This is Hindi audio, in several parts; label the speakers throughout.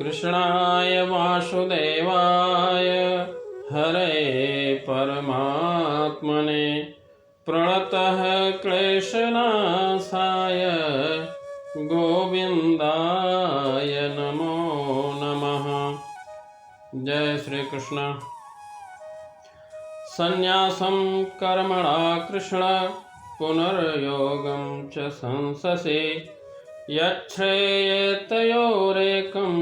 Speaker 1: कृष्णाय वासुदेवाय हरे परमात्मने प्रणतः क्लेशनाशाय गोविंदाय नमो नमः। जय श्री कृष्ण। संन्यासं कर्मणा कृष्ण पुनर्योगं च संससि यच्छ्रेयेतयोरेकं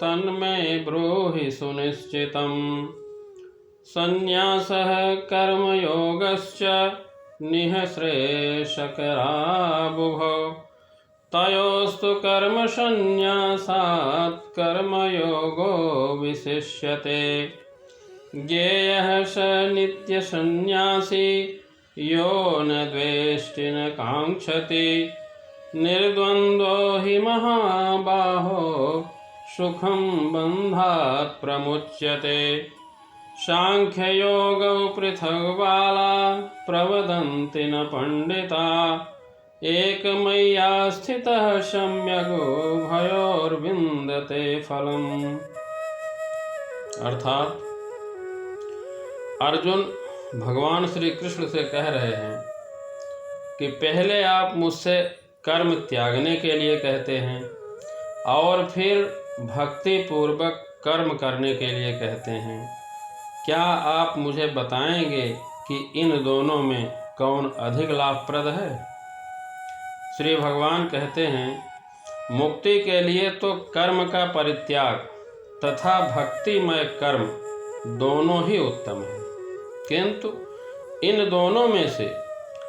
Speaker 1: तन्मे ब्रूहि सुनिश्चितम्। संन्यासः कर्मयोगश्च निःश्रेयस्करावुभौ तयोस्तु कर्मसन्न्यासात् कर्मयोगो विशिष्यते। ज्ञेयः स नित्यसन्न्यासी यो न द्वेष्टि न काङ्क्षति निर्द्वन्द्वो हि महाबाहो सुखं बन्धात् प्रमुच्यते। सांख्ययोगौ पृथग्बाला प्रवदन्ति न पंडिता एकमय्या स्थितः सम्यगो भयोर्विन्दते फलम्। अर्थात अर्जुन भगवान श्री कृष्ण से कह रहे हैं कि पहले आप मुझसे कर्म त्यागने के लिए कहते हैं और फिर भक्ति पूर्वक कर्म करने के लिए कहते हैं। क्या आप मुझे बताएंगे कि इन दोनों में कौन अधिक लाभप्रद है? श्री भगवान कहते हैं, मुक्ति के लिए तो कर्म का परित्याग तथा भक्तिमय कर्म दोनों ही उत्तम है, किंतु इन दोनों में से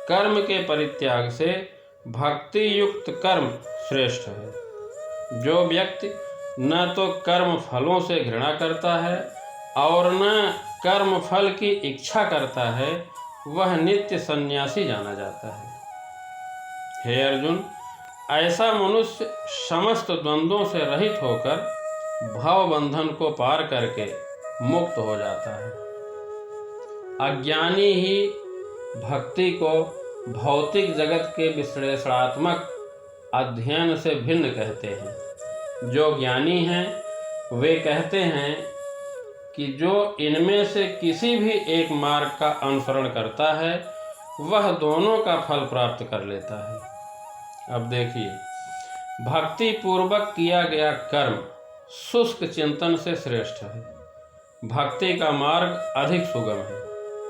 Speaker 1: कर्म के परित्याग से भक्ति युक्त कर्म श्रेष्ठ है। जो व्यक्ति न तो कर्म फलों से घृणा करता है और न कर्म फल की इच्छा करता है, वह नित्य सन्यासी जाना जाता है। हे अर्जुन, ऐसा मनुष्य समस्त द्वंद्वों से रहित होकर भव बंधन को पार करके मुक्त हो जाता है। अज्ञानी ही भक्ति को भौतिक जगत के विश्लेषणात्मक अध्ययन से भिन्न कहते हैं। जो ज्ञानी हैं वे कहते हैं कि जो इनमें से किसी भी एक मार्ग का अनुसरण करता है वह दोनों का फल प्राप्त कर लेता है। अब देखिए, भक्ति पूर्वक किया गया कर्म शुष्क चिंतन से श्रेष्ठ है। भक्ति का मार्ग अधिक सुगम है,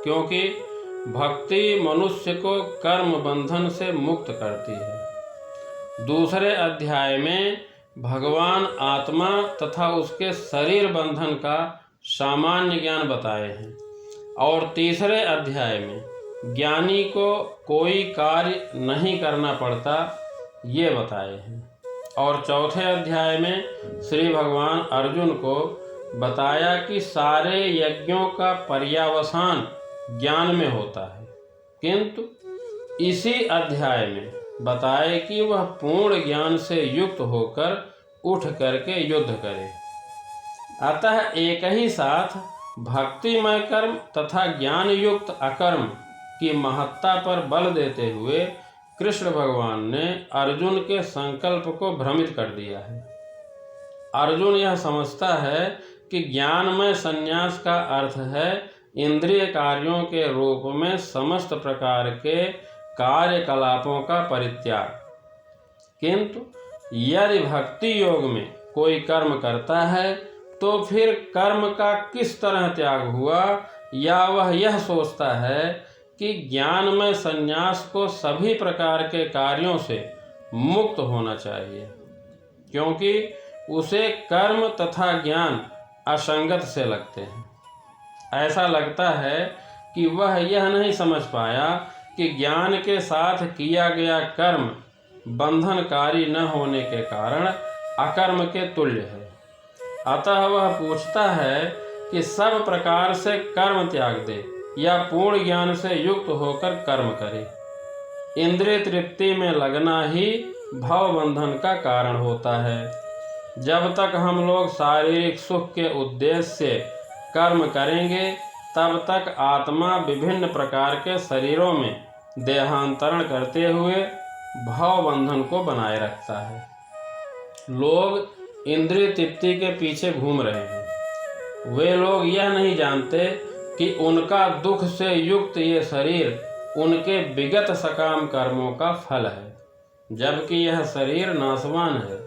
Speaker 1: क्योंकि भक्ति मनुष्य को कर्म बंधन से मुक्त करती है। दूसरे अध्याय में भगवान आत्मा तथा उसके शरीर बंधन का सामान्य ज्ञान बताए हैं और तीसरे अध्याय में ज्ञानी को कोई कार्य नहीं करना पड़ता ये बताए हैं और चौथे अध्याय में श्री भगवान अर्जुन को बताया कि सारे यज्ञों का पर्यावसान ज्ञान में होता है, किंतु इसी अध्याय में बताए कि वह पूर्ण ज्ञान से युक्त होकर उठ करके युद्ध करे। अतः एक ही साथ भक्तिमय कर्म तथा ज्ञान युक्त अकर्म की महत्ता पर बल देते हुए कृष्ण भगवान ने अर्जुन के संकल्प को भ्रमित कर दिया है। अर्जुन यह समझता है कि ज्ञानमय संन्यास का अर्थ है इंद्रिय कार्यों के रूप में समस्त प्रकार के कार्यकलापों का परित्याग, किंतु यदि भक्ति योग में कोई कर्म करता है तो फिर कर्म का किस तरह त्याग हुआ, या वह यह सोचता है कि ज्ञानमय संन्यास को सभी प्रकार के कार्यों से मुक्त होना चाहिए, क्योंकि उसे कर्म तथा ज्ञान असंगत से लगते हैं। ऐसा लगता है कि वह यह नहीं समझ पाया कि ज्ञान के साथ किया गया कर्म बंधनकारी न होने के कारण अकर्म के तुल्य है। अतः वह पूछता है कि सब प्रकार से कर्म त्याग दे या पूर्ण ज्ञान से युक्त होकर कर्म करे। इंद्रिय तृप्ति में लगना ही भव बंधन का कारण होता है। जब तक हम लोग शारीरिक सुख के उद्देश्य से कर्म करेंगे तब तक आत्मा विभिन्न प्रकार के शरीरों में देहांतरण करते हुए भव बंधन को बनाए रखता है। लोग इंद्रिय तृप्ति के पीछे घूम रहे हैं। वे लोग यह नहीं जानते कि उनका दुख से युक्त ये शरीर उनके विगत सकाम कर्मों का फल है, जबकि यह शरीर नाशवान है,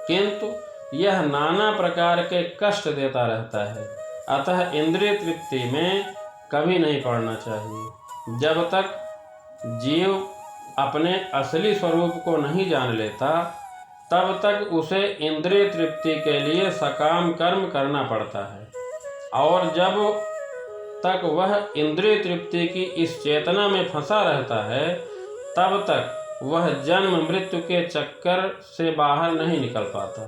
Speaker 1: किंतु यह नाना प्रकार के कष्ट देता रहता है। अतः इंद्रिय तृप्ति में कभी नहीं पड़ना चाहिए। जब तक जीव अपने असली स्वरूप को नहीं जान लेता, तब तक उसे इंद्रिय तृप्ति के लिए सकाम कर्म करना पड़ता है, और जब तक वह इंद्रिय तृप्ति की इस चेतना में फंसा रहता है, तब तक वह जन्म मृत्यु के चक्कर से बाहर नहीं निकल पाता।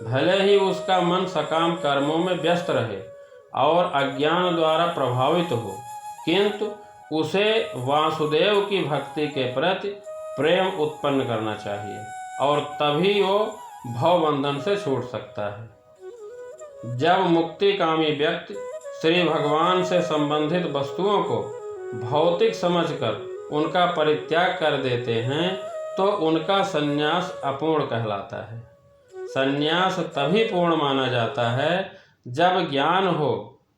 Speaker 1: भले ही उसका मन सकाम कर्मों में व्यस्त रहे और अज्ञान द्वारा प्रभावित हो, किंतु उसे वासुदेव की भक्ति के प्रति प्रेम उत्पन्न करना चाहिए, और तभी वो भवबंधन से छूट सकता है। जब मुक्तिकामी व्यक्ति श्री भगवान से संबंधित वस्तुओं को भौतिक समझकर उनका परित्याग कर देते हैं, तो उनका संन्यास अपूर्ण कहलाता है। संन्यास तभी पूर्ण माना जाता है जब ज्ञान हो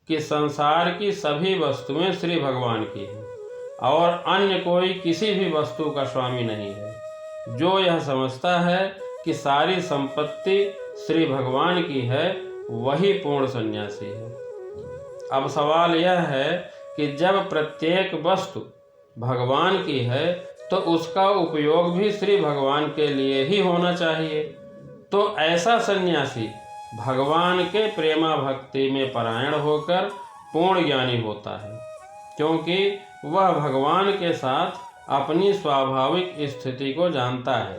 Speaker 1: कि संसार की सभी वस्तुएं श्री भगवान की हैं और अन्य कोई किसी भी वस्तु का स्वामी नहीं है। जो यह समझता है कि सारी संपत्ति श्री भगवान की है, वही पूर्ण सन्यासी है। अब सवाल यह है कि जब प्रत्येक वस्तु भगवान की है, तो उसका उपयोग भी श्री भगवान के लिए ही होना चाहिए। तो ऐसा सन्यासी भगवान के प्रेमा भक्ति में परायण होकर पूर्ण ज्ञानी होता है, क्योंकि वह भगवान के साथ अपनी स्वाभाविक स्थिति को जानता है।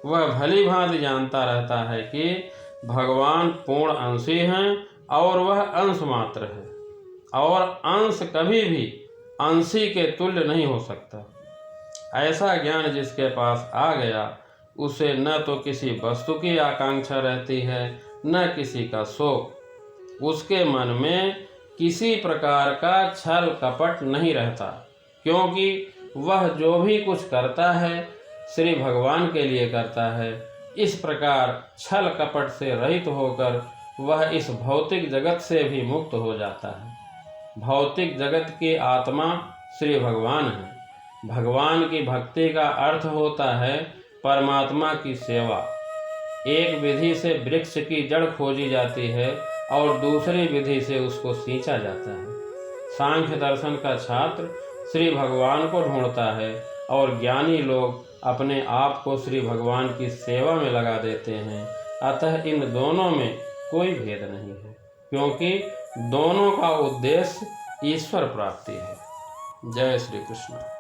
Speaker 1: वह भली भांति जानता रहता है कि भगवान पूर्ण अंशी हैं और वह अंश मात्र है, और अंश कभी भी अंशी के तुल्य नहीं हो सकता। ऐसा ज्ञान जिसके पास आ गया, उसे न तो किसी वस्तु की आकांक्षा रहती है, न किसी का शोक। उसके मन में किसी प्रकार का छल कपट नहीं रहता, क्योंकि वह जो भी कुछ करता है श्री भगवान के लिए करता है। इस प्रकार छल कपट से रहित होकर वह इस भौतिक जगत से भी मुक्त हो जाता है। भौतिक जगत की आत्मा श्री भगवान है। भगवान की भक्ति का अर्थ होता है परमात्मा की सेवा। एक विधि से वृक्ष की जड़ खोजी जाती है और दूसरी विधि से उसको सींचा जाता है। सांख्य दर्शन का छात्र श्री भगवान को ढूंढता है, और ज्ञानी लोग अपने आप को श्री भगवान की सेवा में लगा देते हैं। अतः इन दोनों में कोई भेद नहीं है, क्योंकि दोनों का उद्देश्य ईश्वर प्राप्ति है। जय श्री कृष्ण।